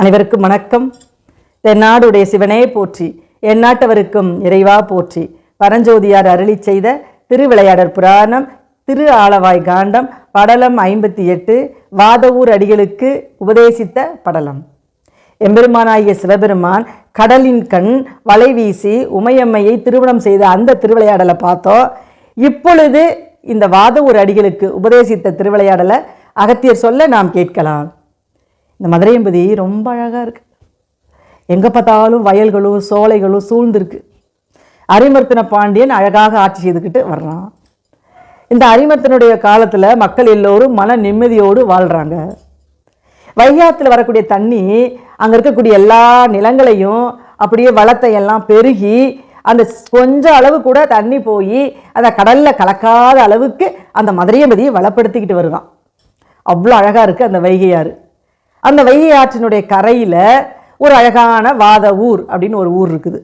அனைவருக்கும் வணக்கம். தென்னாடுடைய சிவனே போற்றி, எந்நாட்டவருக்கும் இறைவா போற்றி. பரஞ்சோதியார் அருளி செய்த திருவிளையாடற் புராணம் திரு ஆலவாய் காண்டம் படலம் 58 வாதவூர் அடிகளுக்கு உபதேசித்த படலம். எம்பெருமானாகிய சிவபெருமான் கடலின் கண் வலை வீசி உமையம்மையை திருமணம் செய்த அந்த திருவிளையாடலை பார்த்தோம். இப்பொழுது இந்த வாதவூர் அடிகளுக்கு உபதேசித்த திருவிளையாடலை அகத்தியர் சொல்ல நாம் கேட்கலாம். இந்த மதுரையம்பதி ரொம்ப அழகாக இருக்குது. எங்கே பார்த்தாலும் வயல்களும் சோலைகளும் சூழ்ந்திருக்கு. அரிமர்த்தன பாண்டியன் அழகாக ஆட்சி செய்துக்கிட்டு வர்றான். இந்த அரிமர்த்தனுடைய காலத்தில் மக்கள் எல்லோரும் மன நிம்மதியோடு வாழ்கிறாங்க. வைகாத்தில் வரக்கூடிய தண்ணி அங்கே இருக்கக்கூடிய எல்லா நிலங்களையும் அப்படியே வளத்தை எல்லாம் பெருகி அந்த கொஞ்சம் அளவு கூட தண்ணி போய் அந்த கடலில் கலக்காத அளவுக்கு அந்த மதுரையம்பதியை வளப்படுத்திக்கிட்டு வருதான். அவ்வளோ அழகாக இருக்குது அந்த வைகையாறு. அந்த வைகை ஆற்றினுடைய கரையில் ஒரு அழகான வாதவூர் அப்படின்னு ஒரு ஊர் இருக்குது.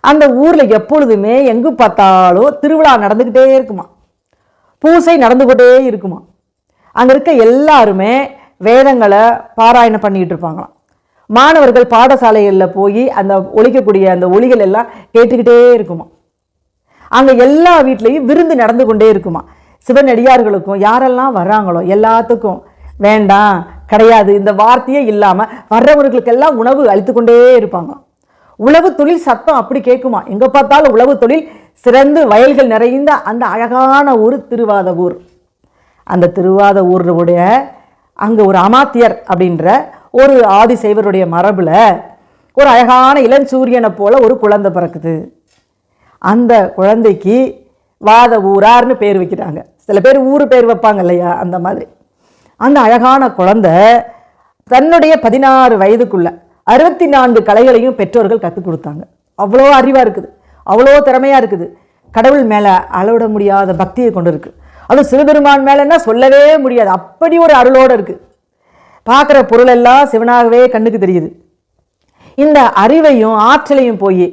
அந்த ஊரில் எப்பொழுதுமே எங்கு பார்த்தாலும் திருவிழா நடந்துக்கிட்டே இருக்குமா, பூசை நடந்துக்கிட்டே இருக்குமா. அங்கே இருக்க எல்லாருமே வேதங்களை பாராயணம் பண்ணிக்கிட்டு இருப்பாங்களாம். மாணவர்கள் பாடசாலைகளில் போய் அந்த ஒலிக்கக்கூடிய அந்த ஒலிகள் எல்லாம் கேட்டுக்கிட்டே இருக்குமா. அங்கே எல்லா வீட்லேயும் விருந்து நடந்து கொண்டே இருக்குமா. சிவனடியார்களுக்கும் யாரெல்லாம் வர்றாங்களோ எல்லாத்துக்கும் வேண்டாம் கிடையாது இந்த வார்த்தையே இல்லாமல் வர்றவர்களுக்கெல்லாம் உணவு அளித்து கொண்டே இருப்பாங்க. உழவு தொழில் சத்தம் அப்படி கேட்குமா. எங்கே பார்த்தாலும் உழவு தொழில் சிறந்து வயல்கள் நிறைந்த அந்த அழகான ஊர் திருவாதவூர். அந்த திருவாதவூருடைய அங்கே ஒரு அமாத்தியர் அப்படின்ற ஒரு ஆதிசைவருடைய மரபில் ஒரு அழகான இளஞ்சூரியனை போல் ஒரு குழந்தை பிறக்குது. அந்த குழந்தைக்கு வாதவூரார்னு பேர் வைக்கிறாங்க. சில பேர் ஊர் பேர் வைப்பாங்க இல்லையா, அந்த மாதிரி. அந்த அழகான குழந்தை தன்னுடைய 16 வயதுக்குள்ள 64 கலைகளையும் பெற்றோர்கள் கற்றுக் கொடுத்தாங்க. அவ்வளோ அறிவாக இருக்குது, அவ்வளோ திறமையாக இருக்குது. கடவுள் மேலே அளவிட முடியாத பக்தியை கொண்டு இருக்குது. அது சிவபெருமான் மேலேன்னா சொல்லவே முடியாது, அப்படி ஒரு அருளோடு இருக்குது. பார்க்குற பொருளெல்லாம் சிவனாகவே கண்ணுக்கு தெரியுது. இந்த அறிவையும் ஆற்றலையும் போய்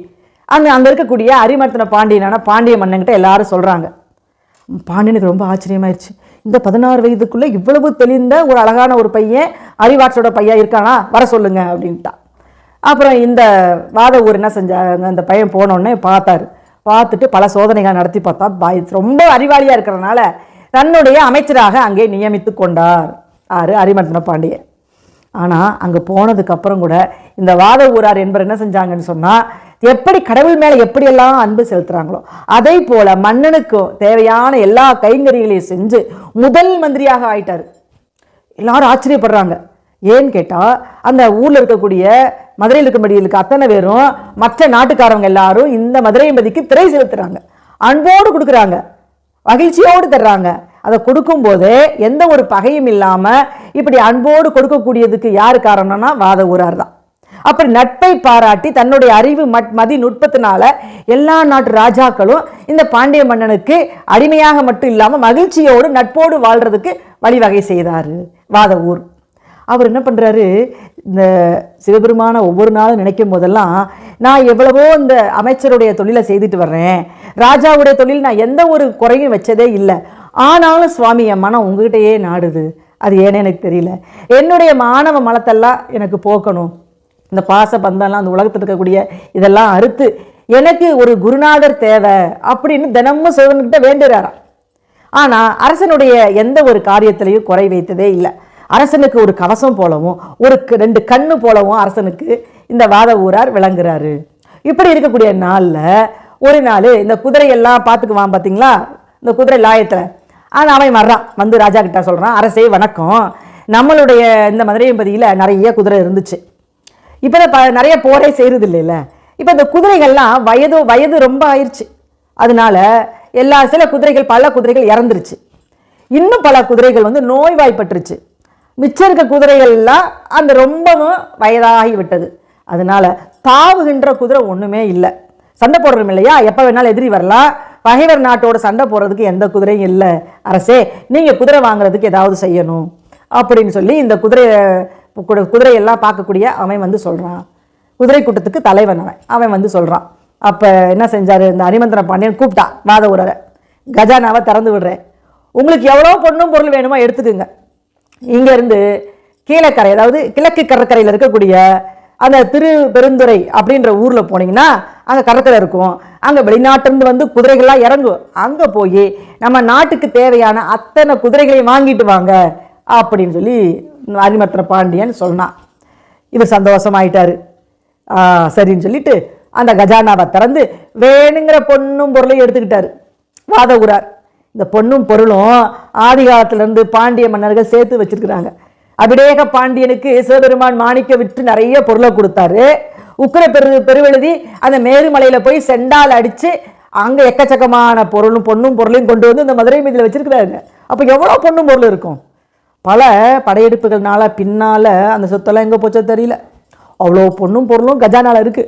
அங்கே இருக்கக்கூடிய அரிமர்த்தன பாண்டியனான பாண்டிய மன்னன்கிட்ட எல்லாரும் சொல்கிறாங்க. பாண்டியனுக்கு ரொம்ப ஆச்சரியமாயிருச்சு. இந்த 16 வயதுக்குள்ளே இவ்வளவு தெளிந்த ஒரு அழகான ஒரு பையன், அறிவாற்றோட பையன் இருக்கானா, வர சொல்லுங்க அப்படின்ட்டான். அப்புறம் இந்த வாதவூர் என்ன செஞ்சாங்க, அந்த பையன் போனோடனே பார்த்தாரு. பார்த்துட்டு பல சோதனைகள் நடத்தி பார்த்தா ரொம்ப அறிவாளியாக இருக்கிறதுனால தன்னுடைய அமைச்சராக அங்கே நியமித்து கொண்டார் அரிமர்த்தன பாண்டியன். ஆனால் அங்கே போனதுக்கப்புறம் கூட இந்த வாதவூரார் என்பவர் என்ன செஞ்சாங்கன்னு சொன்னால், எப்படி கடவுள் மேலே எப்படியெல்லாம் அன்பு செலுத்துகிறாங்களோ அதே போல் மன்னனுக்கும் தேவையான எல்லா கைங்கறிகளையும் செஞ்சு முதல் மந்திரியாக ஆயிட்டார். எல்லாரும் ஆச்சரியப்படுறாங்க. ஏன்னு கேட்டால் அந்த ஊரில் இருக்கக்கூடிய மதுரையில் இருக்கும்படியில் அத்தனை பேரும் மற்ற நாட்டுக்காரவங்க எல்லாரும் இந்த மதுரையம்பதிக்கு திரை செலுத்துகிறாங்க, அன்போடு கொடுக்குறாங்க, மகிழ்ச்சியோடு தர்றாங்க. அதை கொடுக்கும்போதே எந்த ஒரு பகையும் இல்லாமல் இப்படி அன்போடு கொடுக்கக்கூடியதுக்கு யார் காரணம்னா வாதவூரார் தான். அப்படி நட்பை பாராட்டி தன்னுடைய அறிவு மதி நுட்பத்தினால எல்லா நாட்டு ராஜாக்களும் இந்த பாண்டிய மன்னனுக்கு அடிமையாக மட்டும் இல்லாமல் மகிழ்ச்சியோடு நட்போடு வாழ்றதுக்கு வழிவகை செய்தார் வாதவூர். அவர் என்ன பண்ணுறாரு, இந்த சிவபெருமான ஒவ்வொரு நாளும் நினைக்கும் போதெல்லாம் நான் எவ்வளவோ இந்த அமைச்சருடைய தொழிலை செய்துட்டு வர்றேன், ராஜாவுடைய தொழில் நான் எந்த ஒரு குறையும் வச்சதே இல்லை, ஆனாலும் சுவாமி என் மனம் உங்ககிட்டயே நாடுது, அது ஏன்னு எனக்கு தெரியல, என்னுடைய மாணவ மலத்தெல்லாம் எனக்கு போக்கணும், இந்த பாச பந்தம்லாம் அந்த உலகத்தில் இருக்கக்கூடிய இதெல்லாம் அறுத்து எனக்கு ஒரு குருநாதர் தேவை அப்படின்னு தினமும் சிவன்கிட்ட வேண்டுறாராம். ஆனால் அரசனுடைய எந்த ஒரு காரியத்திலையும் குறை வைத்ததே இல்லை. அரசனுக்கு ஒரு கவசம் போலவும் ஒரு 2 கண்ணு போலவும் அரசனுக்கு இந்த வாதவூரார் விளங்குறாரு. இப்படி இருக்கக்கூடிய நாளில் ஒரு நாள் இந்த குதிரையெல்லாம் பார்த்துக்குவான் பார்த்தீங்களா, இந்த குதிரை லாயத்தில் அவன் வர்றான். வந்து ராஜா கிட்ட சொல்கிறான், அரசே வணக்கம், நம்மளுடைய இந்த மதுரையம்பதியில் நிறைய குதிரை இருந்துச்சு, இப்போ நிறைய போரே செய்கிறது இல்லைல்ல, இப்போ இந்த குதிரைகள்லாம் வயது ரொம்ப ஆயிடுச்சு, அதனால சில குதிரைகள் பல குதிரைகள் இறந்துருச்சு, இன்னும் பல குதிரைகள் நோய்வாய்ப்பட்டுருச்சு, மிச்சம் இருக்க குதிரைகள்லாம் அந்த ரொம்பவும் வயதாகி விட்டது, அதனால தாவுகின்ற குதிரை ஒன்றுமே இல்லை, சண்டை போடுறோம் இல்லையா, எப்போ வேணாலும் எதிரி வரலாம், பகைவர் நாட்டோட சண்டை போடுறதுக்கு எந்த குதிரையும் இல்லை, அரசே நீங்கள் குதிரை வாங்குறதுக்கு ஏதாவது செய்யணும் அப்படின்னு சொல்லி இந்த குதிரையெல்லாம் பார்க்கக்கூடிய அவன் சொல்கிறான். குதிரை கூட்டத்துக்கு தலைவன் அவன் சொல்கிறான். அப்போ என்ன செஞ்சார், இந்த அரிமர்த்தன பாண்டியன் கூப்பிட்டா வாதவூரரை, கஜானாவை திறந்து விடுறேன், உங்களுக்கு எவ்வளோ பொண்ணும் பொருள் வேணுமோ எடுத்துக்குங்க, இங்கேருந்து கீழக்கரை, அதாவது கிழக்கு கடற்கரையில் இருக்கக்கூடிய அந்த திருப்பெருந்துறை அப்படின்ற ஊரில் போனீங்கன்னா அங்கே கடற்கரை இருக்கும். அங்கே வெளிநாட்டிலிருந்து வந்து குதிரைகள்லாம் இறங்கும். அங்கே போய் நம்ம நாட்டுக்கு தேவையான அத்தனை குதிரைகளையும் வாங்கிட்டு வாங்க அப்படின்னு சொல்லி அரிமர்த்தன பாண்டியன் சொன்னான். இவர் சந்தோஷமாயிட்டாரு. சரின்னு சொல்லிட்டு அந்த கஜானாவை திறந்து வேணுங்கிற பொண்ணும் பொருளையும் எடுத்துக்கிட்டாரு. வாதவூரார் இந்த பொண்ணும் பொருளும் ஆதி காலத்திலிருந்து பாண்டிய மன்னர்கள் சேர்த்து வச்சிருக்கிறாங்க. அபிடேக பாண்டியனுக்கு சிவபெருமான் மாணிக்க விட்டு நிறைய பொருளை கொடுத்தாரு. உக்கிர பெருவெழுதி அந்த மேருமலையில போய் செண்டால் அடிச்சு அங்க எக்கச்சக்கமான பொண்ணும் பொருளையும் கொண்டு வந்து இந்த மதுரை மீதில் வச்சிருக்கிறாங்க. அப்ப எவ்வளவு பொண்ணும் பொருள் இருக்கும். பல படையெடுப்புகள்னால பின்னால அந்த சொத்தெல்லாம் எங்க போச்சோ தெரியல. அவ்வளோ பொண்ணும் பொருளும் கஜானால இருக்கு.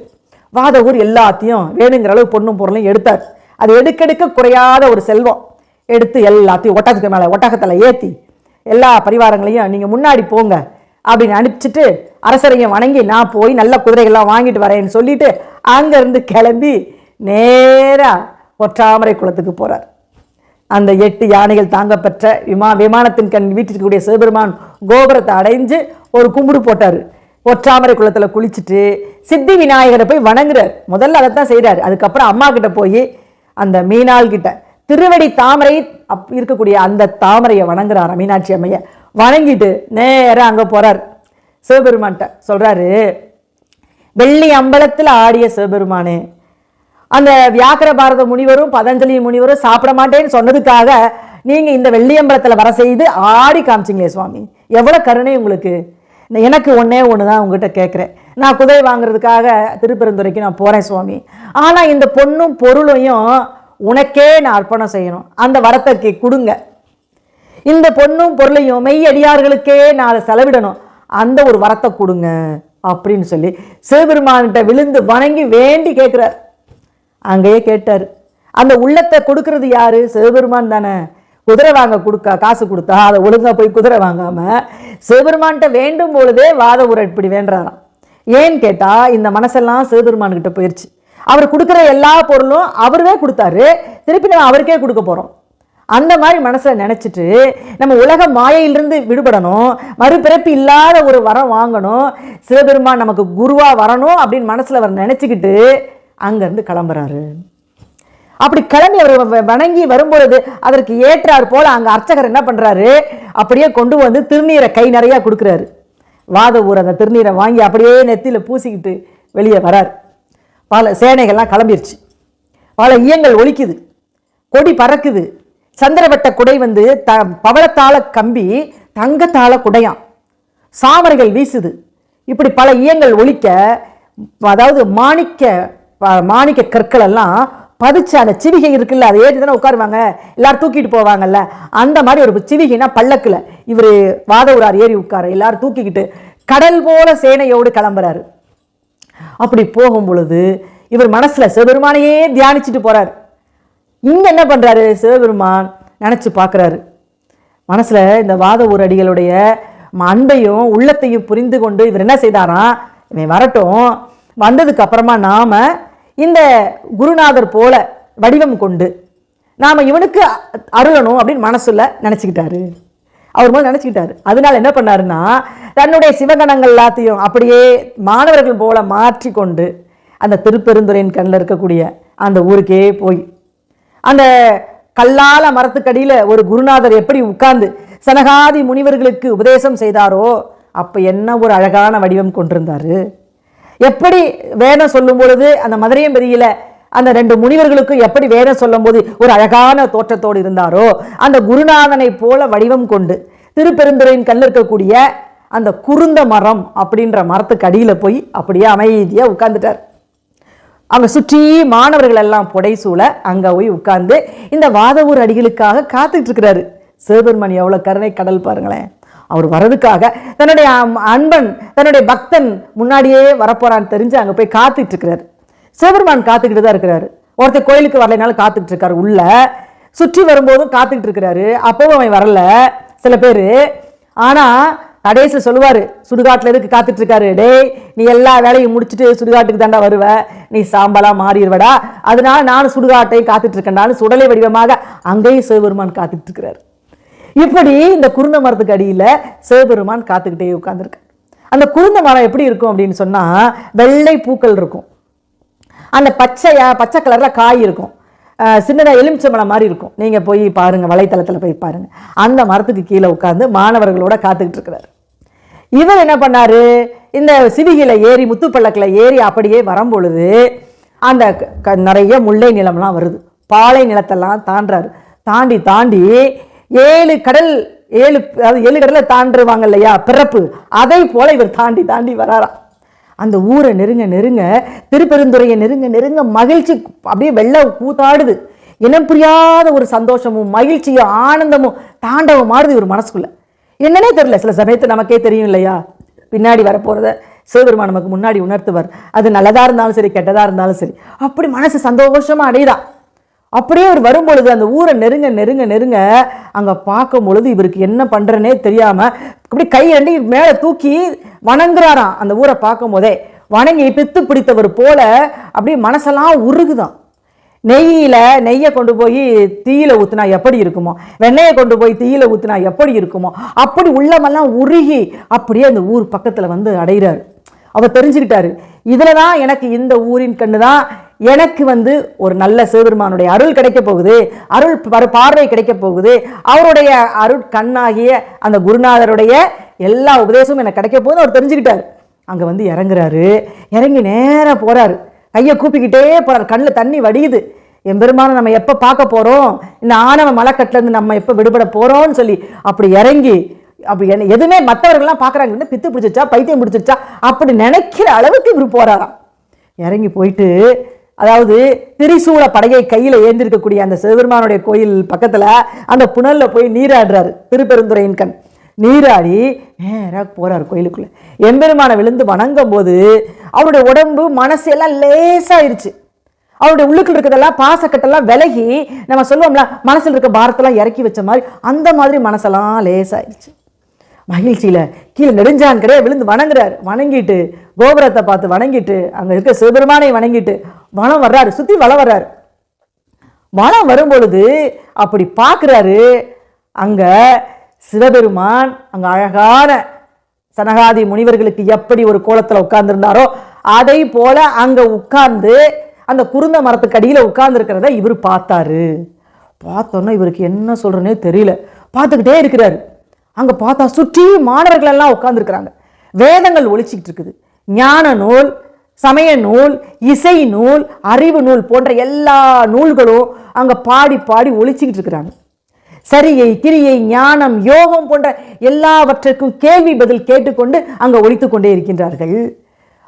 வாதவூர் எல்லாத்தையும் வேணுங்கிற அளவு பொண்ணும் பொருளையும் எடுத்தார். அது எடுக்க குறையாத ஒரு செல்வம். எடுத்து எல்லாத்தையும் ஒட்டகத்தில் ஏற்றி எல்லா பரிவாரங்களையும் நீங்கள் முன்னாடி போங்க அப்படின்னு அனுப்பிச்சிட்டு அரசரையும் வணங்கி நான் போய் நல்ல குதிரைகள்லாம் வாங்கிட்டு வரேன்னு சொல்லிட்டு அங்கேருந்து கிளம்பி நேராக பொற்றாமரை குளத்துக்கு போகிறார். அந்த 8 யானைகள் தாங்க பெற்ற விமானத்தின் கண் வீட்டிற்கக்கூடிய சிவபெருமான் கோபுரத்தை அடைஞ்சு ஒரு கும்பிடு போட்டார். பொற்றாமரை குளத்தில் குளிச்சுட்டு சித்தி விநாயகரை போய் வணங்குறார். முதல்ல அதைத்தான் செய்கிறார். அதுக்கப்புறம் அம்மா கிட்ட போய் அந்த மீனாள் கிட்ட திருவடி தாமரை இருக்கக்கூடிய அந்த தாமரையை வணங்குறார். மீனாட்சி அம்மையை வணங்கிட்டு நேராக அங்கே போறார். சிவபெருமான்கிட்ட சொல்றாரு, வெள்ளி அம்பலத்தில் ஆடிய சிவபெருமானே, அந்த வியாக்கர பாரத முனிவரும் பதஞ்சலி முனிவரும் சாப்பிட மாட்டேன்னு சொன்னதுக்காக நீங்க இந்த வெள்ளியம்பலத்தில் வர செய்து ஆடி காமிச்சிங்களே சுவாமி, எவ்வளவு கருணை உங்களுக்கு. எனக்கு ஒன்னே ஒண்ணுதான் உங்ககிட்ட கேட்கிறேன். நான் குதிரை வாங்குறதுக்காக திருப்பெருந்துறைக்கு நான் போறேன் சுவாமி. ஆனா இந்த பொண்ணும் பொருளையும் உனக்கே நான் அர்ப்பணம் செய்யணும். அந்த வரத்தை கொடுங்க. இந்த பொண்ணும் பொருளையும் மெய்யடியார்களுக்கே நான் அதை செலவிடணும். அந்த ஒரு வரத்தை கொடுங்க அப்படின்னு சொல்லி சிவபெருமான்கிட்ட விழுந்து வணங்கி வேண்டி கேட்கிறார். அங்கேயே கேட்டார். அந்த உள்ளத்தை கொடுக்கறது யாரு? சிவபெருமான் தானே. குதிரை வாங்க காசு கொடுத்தா அதை ஒழுங்கா போய் குதிரை வாங்காம சிவபெருமான்கிட்ட வேண்டும் பொழுதே வாதவூரர் இப்படி வேண்டாராம். ஏன்னு கேட்டா இந்த மனசெல்லாம் சிவபெருமான் கிட்ட போயிடுச்சு. அவர் கொடுக்குற எல்லா பொருளும் அவருவே கொடுத்தாரு, திருப்பி நம்ம அவருக்கே கொடுக்க போறோம். அந்த மாதிரி மனசை நினைச்சிட்டு நம்ம உலக மாயையிலிருந்து விடுபடணும், மறுபிறப்பு இல்லாத ஒரு வரம் வாங்கணும், சிவபெருமான் நமக்கு குருவா வரணும் அப்படின்னு மனசுல அவர் நினைச்சுக்கிட்டு அங்கிருந்து கிளம்புறாரு. அப்படி கிளம்பி அவர் வணங்கி வரும்பொழுது அதற்கு ஏற்றார் போல அங்க அர்ச்சகர் என்ன பண்றாரு, அப்படியே கொண்டு வந்து திருநீரை கை நிறைய கொடுக்குறாரு. வாதவூர் அந்த திருநீரை வாங்கி அப்படியே நெத்தியில பூசிக்கிட்டு வெளியே வரார். பல சேனைகள்லாம் கிளம்பிருச்சு. பல ஈயங்கள் ஒலிக்குது, கொடி பறக்குது. சந்திரவட்ட குடை வந்து பவளத்தால கம்பி தங்கத்தால குடையாம், சாமரைகள் வீசுது. இப்படி பல ஈயங்கள் ஒலிக்க, அதாவது மாணிக்க கற்கள் எல்லாம் பதிச்ச அந்த சிவிகை இருக்குல்ல, அதை ஏற்றி தானே உட்காருவாங்க, எல்லாரும் தூக்கிட்டு போவாங்கல்ல, அந்த மாதிரி ஒரு சிவிகைனா பல்லக்குல இவர் வாதவூரார் ஏறி உட்கார எல்லாரும் தூக்கிக்கிட்டு கடல் போல சேனையோடு கிளம்புறாரு. அப்படி போகும் பொழுது இவர் மனசுல சிவபெருமானையே தியானிச்சுட்டு போறாரு. இங்க என்ன பண்றாரு, சிவபெருமான் நினைச்சு பார்க்கிறாரு. மனசுல இந்த வாதவூர் அடிகளுடைய அன்பையும் உள்ளத்தையும் புரிந்து கொண்டு இவர் என்ன செய்தாராம், இவன் வரட்டும், வந்ததுக்கு அப்புறமா நாம இந்த குருநாதர் போல வடிவம் கொண்டு நாம இவனுக்கு அருளணும் அப்படின்னு மனசுல நினைச்சுக்கிட்டாரு. அவர் போல நினைச்சுக்கிட்டாரு. அதனால என்ன பண்ணாருன்னா தன்னுடைய சிவகணங்கள் எல்லாத்தையும் அப்படியே மாணவர்கள் போல மாற்றி கொண்டு அந்த திருப்பெருந்துறையின் கண்ணில் இருக்கக்கூடிய அந்த ஊருக்கே போய் அந்த கல்லால மரத்துக்கடியில ஒரு குருநாதர் எப்படி உட்கார்ந்து சனகாதி முனிவர்களுக்கு உபதேசம் செய்தாரோ அப்ப என்ன ஒரு அழகான வடிவம் கொண்டிருந்தாரு. எப்படி வேதம் சொல்லும் பொழுது அந்த மதுரையம்பதியில அந்த 2 முனிவர்களுக்கும் எப்படி வேதம் சொல்லும் போது ஒரு அழகான தோற்றத்தோடு இருந்தாரோ அந்த குருநாதனை போல வடிவம் கொண்டு திருப்பெருந்துறையின் கண்ணில் இருக்கக்கூடிய அந்த குருந்த மரம் அப்படின்ற மரத்துக்கு அடியில போய் அப்படியே அமைதியா உட்கார்ந்துட்டார். அங்க சுற்றி மாணவர்கள் எல்லாம் புடைசூழ அங்க போய் உட்கார்ந்து இந்த வாதவூர் அடிகளுக்காக காத்துட்டு இருக்கிறாரு. சிவபெருமான் எவ்வளவு கருணை கடல் பாருங்களேன். அவர் வர்றதுக்காக தன்னுடைய அன்பன் தன்னுடைய பக்தன் முன்னாடியே வரப்போறான்னு தெரிஞ்சு அங்க போய் காத்துட்டு இருக்கிறாரு. சிவபெருமான் காத்துக்கிட்டு தான் இருக்கிறாரு. ஒருத்தர் கோயிலுக்கு வரலைனாலும் காத்துக்கிட்டு இருக்காரு, உள்ள சுற்றி வரும்போதும் காத்துக்கிட்டு இருக்கிறாரு. அப்பவும் அவன் வரல சில பேரு. ஆனா கடைசியில் சொல்லுவாரு, சுடுகாட்டுல எதுக்கு காத்துட்டு இருக்காரு, டேய் நீ எல்லா வேலையும் முடிச்சுட்டு சுடுகாட்டுக்கு தாண்டா வருவ, நீ சாம்பலா மாறிடுவடா, அதனால நானும் சுடுகாட்டையும் காத்துட்டு இருக்கேன்டான்னு சுடலை வடிவமாக அங்கேயும் சிவபெருமான் காத்துட்டு இருக்கிறாரு. இப்படி இந்த குருந்த மரத்துக்கு அடியில் சிவபெருமான் காத்துக்கிட்டே உட்கார்ந்துருக்கார். அந்த குருந்த மரம் எப்படி இருக்கும் அப்படின்னு சொன்னா வெள்ளை பூக்கள் இருக்கும், அந்த பச்சை கலர்ல காய் இருக்கும், சின்னதாக எலுமிச்சம்பழம் மாதிரி இருக்கும். நீங்க போய் பாருங்க, வலைத்தளத்தில் போய் பாருங்க. அந்த மரத்துக்கு கீழே உட்கார்ந்து மாணவர்களோட காத்துக்கிட்டு இருக்கிறார். இவர் என்ன பண்ணாரு, இந்த சிவிகையில ஏறி முத்துப்பள்ளக்கில் ஏறி அப்படியே வரும்பொழுது அந்த நிறைய முல்லை நிலம்லாம் வருது, பாலை நிலத்தெல்லாம் தாண்டாரு. தாண்டி தாண்டி 7 கடலை தாண்டுவாங்க இல்லையா பிறப்பு, அதை போல இவர் தாண்டி தாண்டி வராராம். அந்த ஊரை நெருங்க நெருங்க, திருப்பெருந்துறையை நெருங்க நெருங்க மகிழ்ச்சி அப்படியே வெள்ள கூத்தாடுது. இனம் புரியாத ஒரு சந்தோஷமும் மகிழ்ச்சியும் ஆனந்தமும் தாண்டவம் ஆடுது இவர் மனசுக்குள்ள. என்னன்னே தெரியல. சில சமயத்து நமக்கே தெரியும் இல்லையா, பின்னாடி வரப்போறத சிவபெருமான் நமக்கு முன்னாடி உணர்த்துவார். அது நல்லதா இருந்தாலும் சரி, கெட்டதா இருந்தாலும் சரி, அப்படி மனசு சந்தோஷமா அடையுதா. அப்படியே அவர் வரும்பொழுது அந்த ஊரை நெருங்க நெருங்க நெருங்க அங்க பார்க்கும் பொழுது இவருக்கு என்ன பண்றனே தெரியாம அப்படி கை ரெண்டி மேல தூக்கி வணங்குறாராம். அந்த ஊரை பார்க்கும் போதே வணங்கி பித்து பிடித்தவர் போல அப்படியே மனசெல்லாம் உருகுதான். நெய்யை கொண்டு போய் தீயில ஊத்துனா எப்படி இருக்குமோ, வெண்ணெயை கொண்டு போய் தீயில ஊத்துனா எப்படி இருக்குமோ, அப்படி உள்ளமெல்லாம் உருகி அப்படியே அந்த ஊர் பக்கத்துல வந்து அடைகிறாரு. அவர் தெரிஞ்சுக்கிட்டாரு, இதுலதான் எனக்கு இந்த ஊரின் கண்ணு தான் எனக்கு வந்து ஒரு நல்ல சிவபெருமானுடைய அருள் கிடைக்க போகுது, அருள் பார்வை கிடைக்க போகுது, அவருடைய அருள் கண்ணாகிய அந்த குருநாதருடைய எல்லா உபதேசமும் எனக்கு கிடைக்க போகுது அவர் தெரிஞ்சுக்கிட்டாரு. அங்க வந்து இறங்குறாரு. இறங்கி நேராக போறாரு, கையை கூப்பிக்கிட்டே போறாரு. கண்ணில் தண்ணி வடியுது. எம்பெருமான நம்ம எப்போ பார்க்க போறோம், இந்த ஆணவ மலைக்கட்டிலேருந்து நம்ம எப்போ விடுபட போறோம்னு சொல்லி அப்படி இறங்கி அப்படி எதுவுமே மற்றவர்கள்லாம் பார்க்குறாங்க, பித்து பிடிச்சிச்சா பைத்தியம் பிடிச்சிருச்சா அப்படி நினைக்கிற அளவுக்கு இவர் போறாராம். இறங்கி போயிட்டு, அதாவது திரிசூல படையை கையில் ஏந்திருக்கக்கூடிய அந்த சிவபெருமானுடைய கோயில் பக்கத்தில் அந்த புனல்ல போய் நீராடுறாரு. திருப்பெருந்துறையின் கண் நீராடி நேராக போறாரு கோயிலுக்குள்ள. எம்பெருமானை விழுந்து வணங்கும் போது அவருடைய உடம்பு மனசு எல்லாம் லேசாயிருச்சு. அவருடைய உள்ளுக்குள்ள இருக்கிறதெல்லாம் பாசக்கட்டெல்லாம் விலகி, நம்ம சொல்லுவோம்ல மனசில் இருக்க பாரத்தெல்லாம் இறக்கி வச்ச மாதிரி, அந்த மாதிரி மனசெல்லாம் லேசாயிருச்சு. மகிழ்ச்சியில கீழே நெடுஞ்சான் கிடையாது விழுந்து வணங்குறாரு. வணங்கிட்டு கோபுரத்தை பார்த்து வணங்கிட்டு அங்க இருக்க சிவபெருமானை வணங்கிட்டு வனம் வர்றாரு. சுத்தி வளம் வர்றாரு. வனம் வரும்பொழுது அப்படி பார்க்கிறாரு, அங்க சிவபெருமான் அங்க அழகான சனகாதி முனிவர்களுக்கு எப்படி ஒரு கோலத்துல உட்கார்ந்துருந்தாரோ அதை போல அங்க உட்கார்ந்து அந்த குருந்த மரத்துக்கு அடியில உட்கார்ந்து இருக்கிறத இவர் பார்த்தாரு. பார்த்தோன்னா இவருக்கு என்ன சொல்றனே தெரியல. பார்த்துக்கிட்டே இருக்கிறாரு. அங்க பார்த்தா சுற்றி மாணவர்கள் எல்லாம் உட்கார்ந்து இருக்கிறாங்க. வேதங்கள் ஒழிச்சிக்கிட்டு இருக்குது. ஞான நூல், சமய நூல், இசை நூல், அறிவு நூல் போன்ற எல்லா நூல்களும் அங்க பாடி பாடி ஒழிச்சிக்கிட்டு இருக்கிறாங்க. சரியை, கிரியை, ஞானம், யோகம் போன்ற எல்லாவற்றுக்கும் கேள்வி பதில் கேட்டுக்கொண்டு அங்க ஒழித்து கொண்டே இருக்கின்றார்கள்.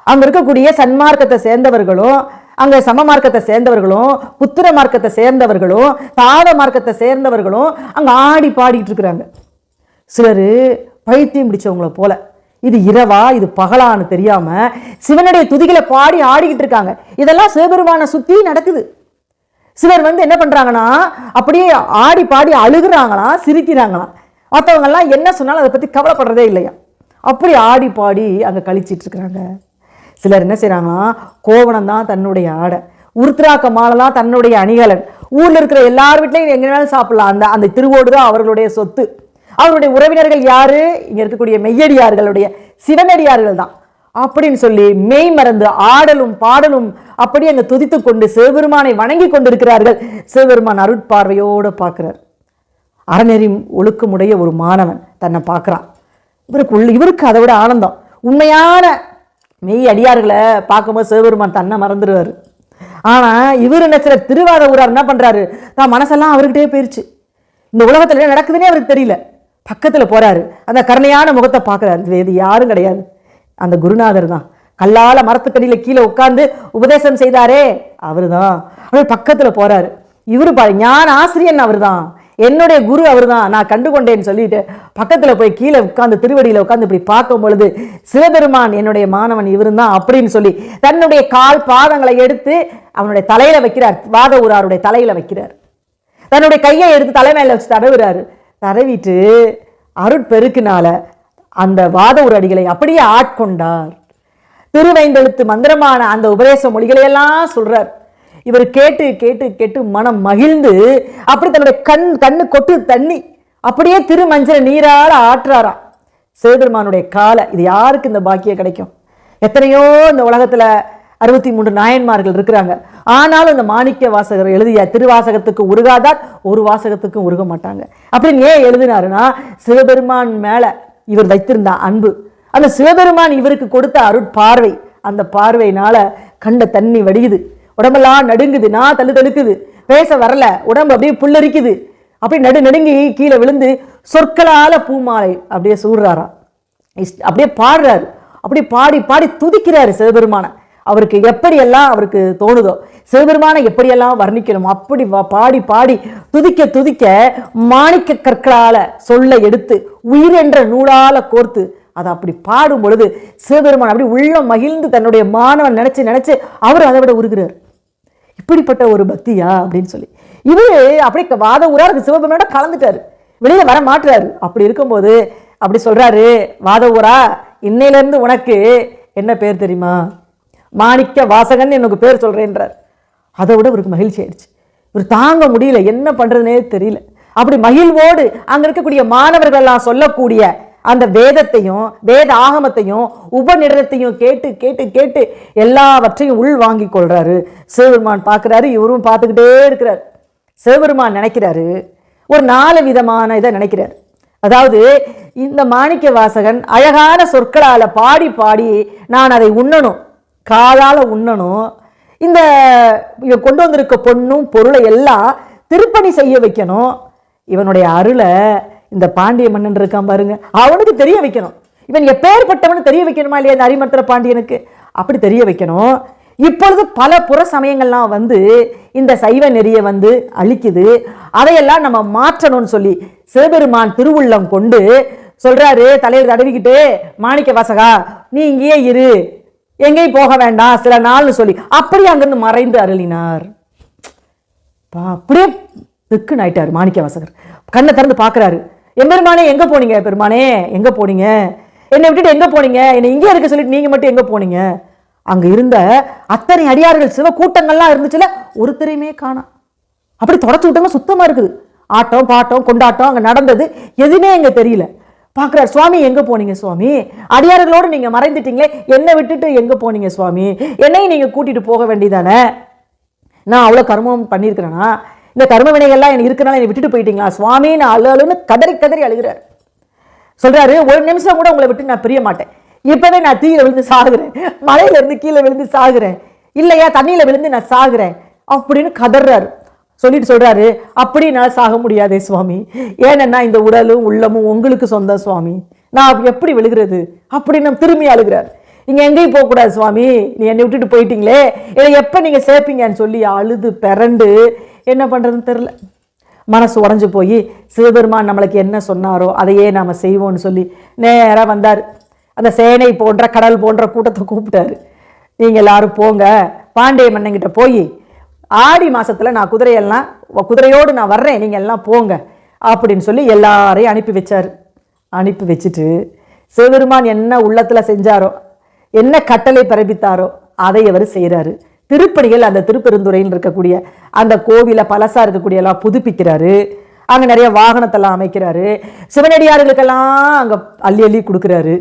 அங்க இருக்கக்கூடிய சன்மார்க்கத்தை சேர்ந்தவர்களும், அங்க சம மார்க்கத்தை சேர்ந்தவர்களும், புத்திர மார்க்கத்தை சேர்ந்தவர்களும், தாத மார்க்கத்தை சேர்ந்தவர்களும் அங்க ஆடி பாடிட்டு இருக்கிறாங்க. சிலர் பைத்தியம் பிடிச்சவங்கள போல இது இரவா இது பகலான்னு தெரியாம சிவனுடைய துதிகளை பாடி ஆடிக்கிட்டு இருக்காங்க. இதெல்லாம் சிவபெருமானை சுத்தி நடக்குது. சிலர் வந்து என்ன பண்றாங்கன்னா அப்படியே ஆடி பாடி அழுகுறாங்களாம், சிரிக்கிறாங்களாம். மற்றவங்க எல்லாம் என்ன சொன்னாலும் அதை பத்தி கவலைப்படுறதே இல்லையா. அப்படி ஆடி பாடி அங்க கழிச்சிட்டு இருக்கிறாங்க. சிலர் என்ன செய்யறாங்கன்னா, கோவணம் தான் தன்னுடைய ஆடை, உருத்ராக்க மாலை தான் தன்னுடைய அணிகலன், ஊர்ல இருக்கிற எல்லார் வீட்லையும் எங்க வேணாலும் சாப்பிடலாம், அந்த அந்த திருவோடு தான் அவர்களுடைய சொத்து. அவருடைய உறவினர்கள் யாரு, இங்க இருக்கக்கூடிய மெய்யடியார்களுடைய சிவனடியார்கள் தான் அப்படின்னு சொல்லி மெய் மறந்து ஆடலும் பாடலும் அப்படி அங்க துதித்து கொண்டு சிவபெருமானை வணங்கி கொண்டிருக்கிறார்கள். சிவபெருமான் அருட்பார்வையோடு பார்க்கிறார். அறநெறி ஒழுக்கமுடைய ஒரு மாணவன் தன்னை பார்க்கிறான். இவருக்கு அதை விட ஆனந்தம். உண்மையான மெய் அடியார்களை பார்க்கும்போது சிவபெருமான் தன்னை மறந்துடுவாரு. ஆனா இவர் என்ன சில திருவாத ஊரார் என்ன பண்றாரு, தான் மனசெல்லாம் அவர்கிட்டே போயிருச்சு. இந்த உலகத்துல என்ன நடக்குதுன்னே அவருக்கு தெரியல. பக்கத்துல போறாரு, அந்த கருணையான முகத்தை பார்க்கிறாரு. இது யாரும் கிடையாது, அந்த குருநாதர் தான். கல்லால மரத்துக்கடியில கீழே உட்கார்ந்து உபதேசம் செய்தாரே அவரு தான். அவர் பக்கத்துல போறாரு. இவரு பாரு ஞான ஆசிரியன் அவர் தான், என்னுடைய குரு அவர் தான், நான் கண்டுகொண்டேன்னு சொல்லிட்டு பக்கத்துல போய் கீழே உட்கார்ந்து திருவடியில உட்கார்ந்து இப்படி பார்க்கும் பொழுது சிவபெருமான் என்னுடைய மாணவன் இவரு தான் அப்படின்னு சொல்லி தன்னுடைய கால் பாதங்களை எடுத்து அவனுடைய தலையில வைக்கிறார். வாத ஊராருடைய தலையில வைக்கிறார். தன்னுடைய கையை எடுத்து தலைமையில வச்சு தடவுறாரு. தடவிட்டு அருட்பெருக்கினால அந்த வாத ஊரடிகளை அப்படியே ஆட்கொண்டார். திருவைந்தெழுத்து மந்திரமான அந்த உபதேச மொழிகளையெல்லாம் சொல்றார். இவர் கேட்டு கேட்டு கேட்டு மனம் மகிழ்ந்து அப்படி தன்னுடைய கண்ணு கொட்டு தண்ணி அப்படியே திருமஞ்சளை நீரால ஆற்றுறாராம் சிவபெருமானுடைய காலை. இது யாருக்கு இந்த பாக்கியம் கிடைக்கும்? எத்தனையோ இந்த உலகத்துல 63 நாயன்மார்கள் இருக்கிறாங்க. ஆனாலும் இந்த மாணிக்க வாசகர் எழுதிய திருவாசகத்துக்கு உருகாதார் ஒரு வாசகத்துக்கும் உருக மாட்டாங்க. அப்படின்னு ஏன் எழுதினாருன்னா, சிவபெருமான் மேல இவர் வைத்திருந்த அன்பு, அந்த சிவபெருமான் இவருக்கு கொடுத்த அருட்பார்வை, அந்த பார்வையினால கண்ட தண்ணி வடியுது, உடம்பெல்லாம் நடுங்குது, நான் தழுக்குது, பேச வரல, உடம்பு அப்படியே புல்லரிக்குது, அப்படியே நடுங்கி கீழே விழுந்து சொற்களால பூமாலை அப்படியே சூடுறாராம். அப்படியே பாடுறாரு, அப்படியே பாடி பாடி துதிக்கிறாரு சிவபெருமான. அவருக்கு எப்படியெல்லாம் அவருக்கு தோணுதோ, சிவபெருமானை எப்படியெல்லாம் வர்ணிக்கணும் அப்படி பாடி பாடி துதிக்க துதிக்க மாணிக்க கற்களால சொல்ல எடுத்து உயிர் என்ற நூலால கோர்த்து அதை அப்படி பாடும் பொழுது சிவபெருமான் அப்படி உள்ள மகிழ்ந்து தன்னுடைய மாணவன் நினைச்சு அவர் அதை விட உருகிறார். இப்படிப்பட்ட ஒரு பக்தியா அப்படின்னு சொல்லி இவரு அப்படியே வாத ஊராருக்கு சிவபெருமானோட கலந்துட்டாரு, வெளியில வர மாட்டுறாரு. அப்படி இருக்கும்போது அப்படி சொல்றாரு, வாத ஊரா, இன்னையில இருந்து உனக்கு என்ன பேர் தெரியுமா? மாணிக்க வாசகன் எனக்கு பேர் சொல்றேன்றார். அதை விட இவருக்கு மகிழ்ச்சி ஆயிடுச்சு. இவர் தாங்க முடியல, என்ன பண்றதுனே தெரியல. அப்படி மகிழ்வோடு அங்க இருக்கக்கூடிய மாணவர்கள் எல்லாம் சொல்லக்கூடிய அந்த வேதத்தையும் வேத ஆகமத்தையும் உபநிடத்தையும் கேட்டு கேட்டு கேட்டு எல்லாவற்றையும் உள் வாங்கி கொள்றாரு. சிவபெருமான் பார்க்கிறாரு, இவரும் பார்த்துக்கிட்டே இருக்கிறார். சிவபெருமான் நினைக்கிறாரு, ஒரு 4 விதமான இதை நினைக்கிறார். அதாவது இந்த மாணிக்க வாசகன் அழகான சொற்களால பாடி பாடி நான் அதை உண்ணணும், காதால உண்ணணும், இந்த கொண்டு வந்திருக்க பொண்ணும் பொருளை எல்லாம் திருப்பணி செய்ய வைக்கணும், இவனுடைய அருளை இந்த பாண்டிய மன்னன் இருக்கான் பாருங்க அவனுக்கு தெரிய வைக்கணும், இவன் எப்பேற்பட்டவனு தெரிய வைக்கணுமா இல்லையா இந்த அரிமர்த்தன பாண்டியனுக்கு, அப்படி தெரிய வைக்கணும். இப்பொழுது பல புற சமயங்கள்லாம் வந்து இந்த சைவ நெறியை வந்து அழிக்குது, அதையெல்லாம் நம்ம மாற்றணும்னு சொல்லி சிவபெருமான் திருவுள்ளம் கொண்டு சொல்றாரு, தலையில் தடவிக்கிட்டு, மாணிக்க வாசகா நீ இங்கேயே இரு, எங்கேயும் போக வேண்டாம் சில நாள்னு சொல்லி அப்படியே அங்கிருந்து மறைந்து அருளினார். அப்படியே திக்குன்னு ஆயிட்டாரு மாணிக்க வாசகர். கண்ணை திறந்து பார்க்குறாரு, எம்பெருமானே எங்கே போனீங்க? பெருமானே எங்கே போனீங்க? என்னை விட்டுட்டு எங்கே போனீங்க? என்னை இங்கே இருக்க சொல்லிட்டு நீங்கள் மட்டும் எங்கே போனீங்க? அங்கே இருந்த அத்தனை அடியார்கள் சிவ கூட்டங்கள்லாம் இருந்துச்சுல, ஒருத்தரையுமே காணோம். அப்படி தொடச்சு விட்டாங்க, சுத்தமாக இருக்குது. ஆட்டம் பாட்டம் கொண்டாட்டம் அங்கே நடந்தது எதுவுமே எங்கே தெரியல. பார்க்குறாரு, சுவாமி எங்கே போனீங்க சுவாமி? அடியார்களோடு நீங்கள் மறைந்துட்டீங்களே, என்னை விட்டுட்டு எங்கே போனீங்க சுவாமி? என்னையும் நீங்கள் கூட்டிகிட்டு போக வேண்டியதானே? நான் அவ்வளோ கர்மம் பண்ணியிருக்கிறேன்னா, இந்த கர்ம வினைகள்லாம் எனக்கு இருக்கனால என்னை விட்டுட்டு போயிட்டீங்களா சுவாமி? நான் அழுன்னு கதறி கதறி அழுகிறார். சொல்கிறாரு, ஒரு நிமிஷம் கூட உங்களை விட்டு நான் பிரிய மாட்டேன், இப்போவே நான் தீயில விழுந்து சாகுறேன், மலையிலேருந்து கீழே விழுந்து சாகுறேன், இல்லையா தண்ணியில் விழுந்து நான் சாகுறேன் அப்படின்னு கதறாரு. சொல்லிட்டு சொல்றாரு, அப்படி நான் சாக முடியாதே சுவாமி, ஏன்னா இந்த உடலும் உள்ளமும் உங்களுக்கு சொந்தம் சுவாமி, நான் எப்படி விழுகிறது அப்படின்னு திரும்பி அழுகிறார். நீங்க எங்கேயும் போகக்கூடாது சுவாமி, நீ என்னை விட்டுட்டு போயிட்டீங்களே, என்னை எப்போ நீங்க சேர்ப்பீங்கன்னு சொல்லி அழுது பிறண்டு என்ன பண்றதுன்னு தெரியல. மனசு உடஞ்சு போய் சிவபெருமான் நம்மளுக்கு என்ன சொன்னாரோ அதையே நாம செய்வோம்னு சொல்லி நேராக வந்தார். அந்த சேனை போன்ற கடல் போன்ற கூட்டத்தை கூப்பிட்டாரு, நீங்கள் எல்லாரும் போங்க, பாண்டிய மன்னங்கிட்ட போய் ஆடி மாசத்துல நான் குதிரையோடு நான் வர்றேன், நீங்கள் எல்லாம் போங்க அப்படின்னு சொல்லி எல்லாரையும் அனுப்பி வச்சார். அனுப்பி வச்சுட்டு சிவபெருமான் என்ன உள்ளத்தில் செஞ்சாரோ, என்ன கட்டளை பிறப்பித்தாரோ அதை அவர் செய்கிறாரு. திருப்பணிகள் அந்த திருப்பெருந்துறையில் இருக்கக்கூடிய அந்த கோவிலை பழசா இருக்கக்கூடிய எல்லாம் புதுப்பிக்கிறாரு. அங்கே நிறைய வாகனத்தெல்லாம் அமைக்கிறாரு. சிவனடியார்களுக்கெல்லாம் அங்கே அள்ளி அள்ளி கொடுக்குறாரு.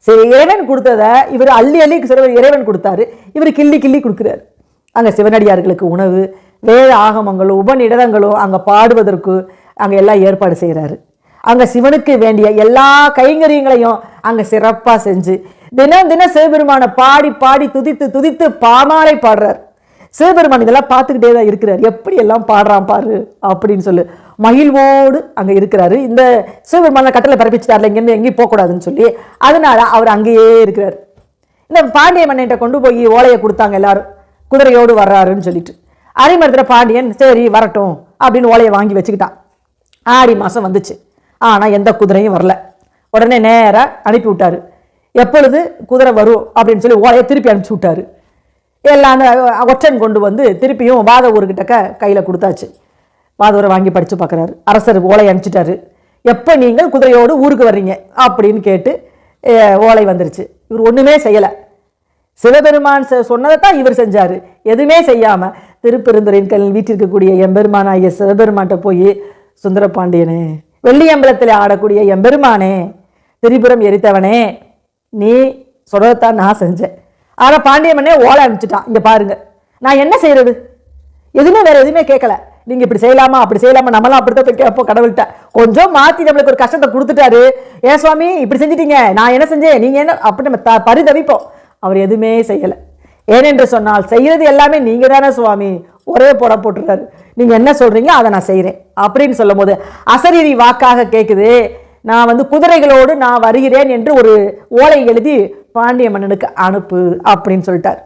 சரி, இறைவன் கொடுத்ததை இவர் அள்ளி அள்ளி இறைவன் கொடுத்தாரு, இவர் கிள்ளி கிள்ளி கொடுக்குறாரு. அங்கே சிவனடியார்களுக்கு உணவு, வேத ஆகமங்களும் உபநிடதங்களும் அங்கே பாடுவதற்கு அங்கே எல்லாம் ஏற்பாடு செய்கிறாரு. அங்கே சிவனுக்கு வேண்டிய எல்லா கைங்கரியங்களையும் அங்கே சிறப்பாக செஞ்சு தினம் தினம் சிவபெருமானை பாடி பாடி துதித்து துதித்து பாமாலை பாடுறார். சிவபெருமான் இதெல்லாம் பார்த்துக்கிட்டே தான் இருக்கிறார், எப்படி எல்லாம் பாடுறான் பாரு அப்படின்னு சொல்லி மகிழ்வோடு அங்கே இருக்கிறாரு. இந்த சிவபெருமான கட்டளை பிறப்பிச்சிட்டார்ல, இங்கேருந்து எங்கேயும் போகக்கூடாதுன்னு சொல்லி, அதனால அவர் அங்கேயே இருக்கிறார். இந்த பாண்டிய மன்னன்கிட்ட கொண்டு போய் ஓலையை கொடுத்தாங்க எல்லாரும், குதிரையோடு வர்றாருன்னு சொல்லிட்டு. அரிமர்த்தன பாண்டியன் சரி வரட்டும் அப்படின்னு ஓலையை வாங்கி வச்சுக்கிட்டான். ஆடி மாதம் வந்துச்சு, ஆனால் எந்த குதிரையும் வரல. உடனே நேராக அனுப்பி விட்டாரு. எப்பொழுது குதிரை வரும் அப்படின்னு சொல்லி ஓலையை திருப்பி அனுப்பிச்சி விட்டாரு. எல்லாம் அந்த ஒற்றன் கொண்டு வந்து திருப்பியும் வாத ஊர்கிட்ட கையில் கொடுத்தாச்சு. வாதவரை வாங்கி படித்து பார்க்குறாரு. அரசர் ஓலை அனுப்பிச்சிட்டாரு, எப்போ நீங்கள் குதிரையோடு ஊருக்கு வர்றீங்க அப்படின்னு கேட்டு ஓலை வந்துருச்சு. இவர் ஒன்றுமே செய்யலை. சிவபெருமான் சொன்னதை தான் இவர் செஞ்சார். எதுவுமே செய்யாமல் திருப்பெருந்துறையின் வீட்டிற்கக்கூடிய எம்பெருமான் ஆகிய சிவபெருமான்கிட்ட போய், சுந்தரபாண்டியனே வெள்ளி அம்பலத்தில் ஆடக்கூடிய எம்பெருமானே, திரிபுரம் எரித்தவனே, நீ சொல்றதான் நான் செஞ்சேன். ஆனால் பாண்டிய மன்னே ஓலை அனுப்பிச்சிட்டான். இங்கே பாருங்க, நான் என்ன செய்யறது? எதுவுமே வேற எதுவுமே கேட்கல. நீங்க இப்படி செய்யலாமா அப்படி செய்யலாமா, நம்மளாம் அப்படித்தான் போய் கேட்போம் கடவுள்கிட்ட. கொஞ்சம் மாத்தி நம்மளுக்கு ஒரு கஷ்டத்தை கொடுத்துட்டாரு. ஏன் சுவாமி இப்படி செஞ்சிட்டீங்க, நான் என்ன செஞ்சேன், நீங்க என்ன அப்படி நம்ம பரிதவிப்போம். அவர் எதுவுமே செய்யலை. ஏனென்று சொன்னால் செய்யறது எல்லாமே நீங்க தானே சுவாமி, ஒரே போட்டுறாரு. நீங்க என்ன சொல்றீங்க அதை நான் செய்யறேன் அப்படின்னு சொல்லும் போது அசரீரி வாக்காக கேட்குது. நான் குதிரைகளோடு நான் வருகிறேன் என்று ஒரு ஓலை எழுதி பாண்டிய மன்னனுக்கு அனுப்பு அப்படின்னு சொல்லிட்டார்.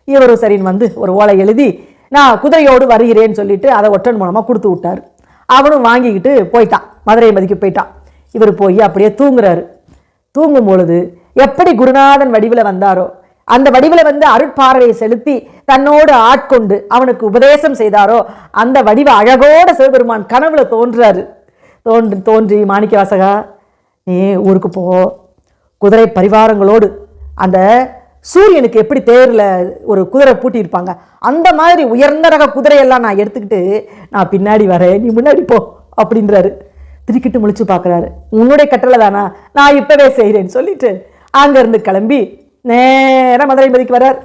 இவரும் சரின்னு ஒரு ஓலை எழுதி நான் குதிரையோடு வருகிறேன்னு சொல்லிட்டு அதை ஒற்றன் மூலமாக கொடுத்து விட்டார். அவனும் வாங்கிக்கிட்டு போயிட்டான், மதுரை மதிக்கு போயிட்டான். இவர் போய் அப்படியே தூங்குறாரு. தூங்கும் பொழுது எப்படி குருநாதன் வடிவில் வந்தாரோ அந்த வடிவில் அருட்பார்வையை செலுத்தி தன்னோடு ஆட்கொண்டு அவனுக்கு உபதேசம் செய்தாரோ அந்த வடிவ அழகோட சிவபெருமான் கனவுல தோன்றாரு. தோன்றி மாணிக்க வாசகா, நீ ஊருக்கு போ, குதிரை பரிவாரங்களோடு அந்த சூரியனுக்கு எப்படி தேரில் ஒரு குதிரை பூட்டியிருப்பாங்க அந்த மாதிரி உயர்ந்த ரக குதிரையெல்லாம் நான் எடுத்துக்கிட்டு நான் பின்னாடி வரேன், நீ முன்னாடி போ அப்படின்றாரு. திருக்கிட்டு முழிச்சு பார்க்குறாரு. உன்னுடைய கட்டளை தானா, நான் இப்பவே செய்கிறேன்னு சொல்லிட்டு அங்கேருந்து கிளம்பி நேராக மதுரை மதிக்கு வர்றார்.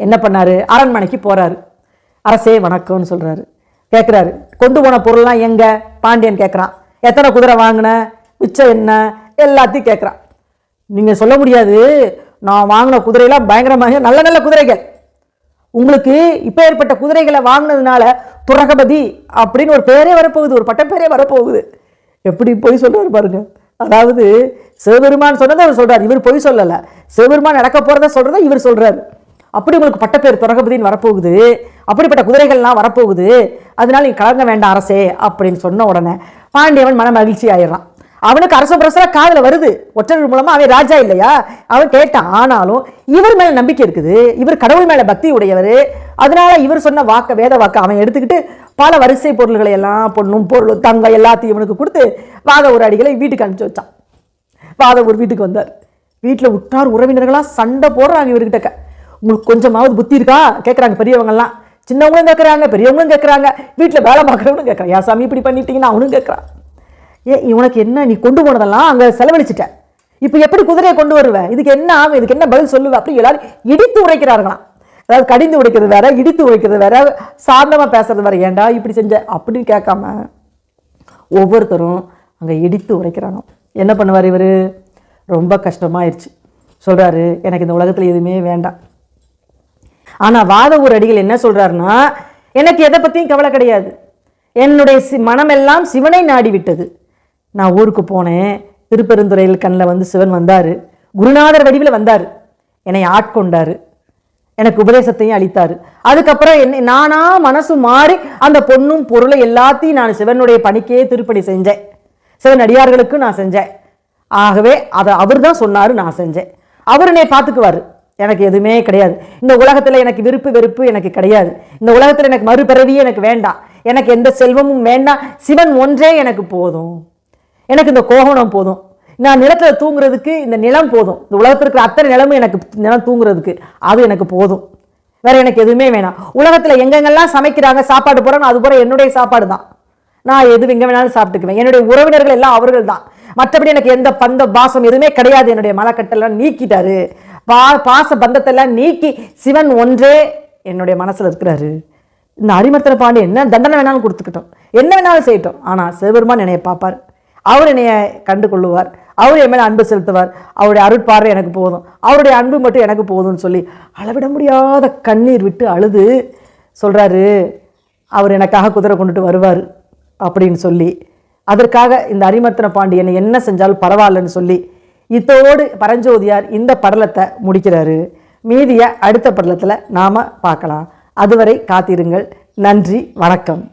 என்ன பண்ணாரு, அரண்மனைக்கு போகிறாரு. அரசே வணக்கம்னு சொல்கிறாரு. கேட்குறாரு, கொண்டு போன பொருள்லாம் எங்கே? பாண்டியன் கேட்குறான். எத்தனை குதிரை வாங்கின, மிச்சம் என்ன, எல்லாத்தையும் கேட்குறான். நீங்கள் சொல்ல முடியாது, நான் வாங்கின குதிரையெல்லாம் பயங்கரமாக நல்ல நல்ல குதிரைகள். உங்களுக்கு இப்போ ஏற்பட்ட குதிரைகளை வாங்கினதுனால துரகபதி அப்படின்னு ஒரு பேரே வரப்போகுது, ஒரு பட்டப்பேரே வரப்போகுது. எப்படி போய் சொல்றாரு பாருங்க. அதாவது சிவபெருமான் சொன்னதை அவர் சொல்றாரு, இவர் போய் சொல்லலை. சிவபெருமான் நடக்க போறதை சொல்றதை இவர் சொல்றாரு. அப்படி உங்களுக்கு பட்டப்பேர் துரகபதின்னு வரப்போகுது, அப்படிப்பட்ட குதிரைகள்லாம் வரப்போகுது, அதனால நீ கலங்க வேண்டாம் அரசே அப்படின்னு சொன்ன உடனே பாண்டியவன் மன மகிழ்ச்சி ஆயிடுறான். அவனுக்கு அரச பிரசரா காதல வருது, ஒற்றர்கள் மூலமா. அவன் ராஜா இல்லையா, அவன் கேட்டான். ஆனாலும் இவர் மேல நம்பிக்கை இருக்குது, இவர் கடவுள் மேல பக்தி உடையவர். அதனால இவர் சொன்ன வாக்க வேத வாக்க அவன் எடுத்துக்கிட்டு பல வரிசை பொருள்களை எல்லாம், பொண்ணும் பொருள் தங்க எல்லாத்தையும் இவனுக்கு கொடுத்து வாதவூர் அடிகளை வீட்டுக்கு அனுப்பிச்சு வச்சான். வாதவூர் வீட்டுக்கு வந்தார். வீட்டில் உற்றார் உறவினர்களா சண்டை போடுறாங்க இவர்கிட்ட. உங்களுக்கு கொஞ்சமாவது புத்தி இருக்கா கேட்குறாங்க பெரியவங்கெல்லாம். சின்னவங்களும் கேட்குறாங்க, பெரியவங்களும் கேட்குறாங்க, வீட்டில் வேலை பார்க்குறவங்களும் கேட்குறாங்க. யா சாமி இப்படி பண்ணிட்டீங்கன்னா அவனும் கேட்குறான். உனக்கு என்ன, நீ கொண்டு போனதெல்லாம் அங்கே செலவழிச்சிட்ட, இப்போ எப்படி குதிரையை கொண்டு வருவேன், இதுக்கு என்ன ஆகும், இதுக்கு என்ன பதில் சொல்லுவேன் அப்படி எல்லாரும் இடித்து உடைக்கிறார்களாம். அதாவது கடிந்து உடைக்கிறது வேற, இடித்து உடைக்கிறது வேற, சாந்தமாக பேசுறது வேற. ஏண்டா இப்படி செஞ்ச அப்படின்னு கேட்காம ஒவ்வொருத்தரும் அங்கே இடித்து உடைக்கிறாங்க. என்ன பண்ணுவார் இவர்? ரொம்ப கஷ்டமாயிருச்சு. சொல்கிறாரு, எனக்கு இந்த உலகத்தில் எதுவுமே வேண்டாம். ஆனால் வாதவூர் அடிகள் என்ன சொல்கிறாருன்னா, எனக்கு எதை பற்றியும் கவலை கிடையாது, என்னுடைய மனமெல்லாம் சிவனை நாடி விட்டது. நான் ஊருக்கு போனேன், திருப்பெருந்துறையில் கண்ணில் சிவன் வந்தார், குருநாதர் வடிவில் வந்தார், என்னை ஆட்கொண்டார், எனக்கு உபதேசத்தையும் அளித்தார். அதுக்கப்புறம் என்ன நானா மனசு மாறி அந்த பொண்ணும் பொருளை எல்லாத்தையும் நான் சிவனுடைய பணிக்கே திருப்பணி செஞ்சேன், சிவன் அடியார்களுக்கு நான் செஞ்சேன். ஆகவே அதை அவர் தான் சொன்னார், நான் செஞ்சேன். அவர் என்னை பார்த்துக்குவார், எனக்கு எதுவுமே கிடையாது. இந்த உலகத்தில் எனக்கு விருப்பு வெறுப்பு எனக்கு கிடையாது. இந்த உலகத்தில் எனக்கு மறுபிறவியே எனக்கு வேண்டாம், எனக்கு எந்த செல்வமும் வேண்டாம், சிவன் ஒன்றே எனக்கு போதும். எனக்கு இந்த கோவணம் போதும், நான் நிலத்தில் தூங்குறதுக்கு இந்த நிலம் போதும், இந்த உலகத்தில் இருக்கிற அத்தனை நிலமும் எனக்கு நிலம் தூங்குறதுக்கு அது எனக்கு போதும், வேற எனக்கு எதுவுமே வேணாம். உலகத்தில் எங்கெங்கெல்லாம் சமைக்கிறாங்க சாப்பாடு போகிறாங்க, அது போகிற என்னுடைய சாப்பாடு தான், நான் எது எங்கே வேணாலும் சாப்பிட்டுக்குவேன். என்னுடைய உறவினர்கள் எல்லாம் அவர்கள் தான், மற்றபடி எனக்கு எந்த பந்த பாசம் எதுவுமே கிடையாது. என்னுடைய மலக்கட்டெல்லாம் நீக்கிட்டாரு, பாச பந்தத்தெல்லாம் நீக்கி சிவன் ஒன்றே என்னுடைய மனசில் இருக்கிறாரு. இந்த அரிமர்த்தன பாண்டி என்ன தண்டனை வேணாலும் கொடுத்துக்கிட்டோம், என்ன வேணாலும் செய்யட்டும், ஆனால் சிவபெருமான் என்னைய பார்ப்பார், அவர் என்னைய கண்டு கொள்ளுவார், அவர் என் மேலே அன்பு செலுத்துவார், அவருடைய அருட்பார்வை எனக்கு போதும், அவருடைய அன்பு மட்டும் எனக்கு போதும்னு சொல்லி அளவிட முடியாத கண்ணீர் விட்டு அழுது சொல்கிறாரு, அவர் எனக்காக குதிரை கொண்டுட்டு வருவார் அப்படின்னு சொல்லி. அதற்காக இந்த அரிமர்த்தன பாண்டி என்னை என்ன செஞ்சாலும் பரவாயில்லன்னு சொல்லி இதோடு பரஞ்சோதியார் இந்த படலத்தை முடிக்கிறாரு. மீதியை அடுத்த படலத்தில் நாம் பார்க்கலாம். அதுவரை காத்திருங்கள். நன்றி, வணக்கம்.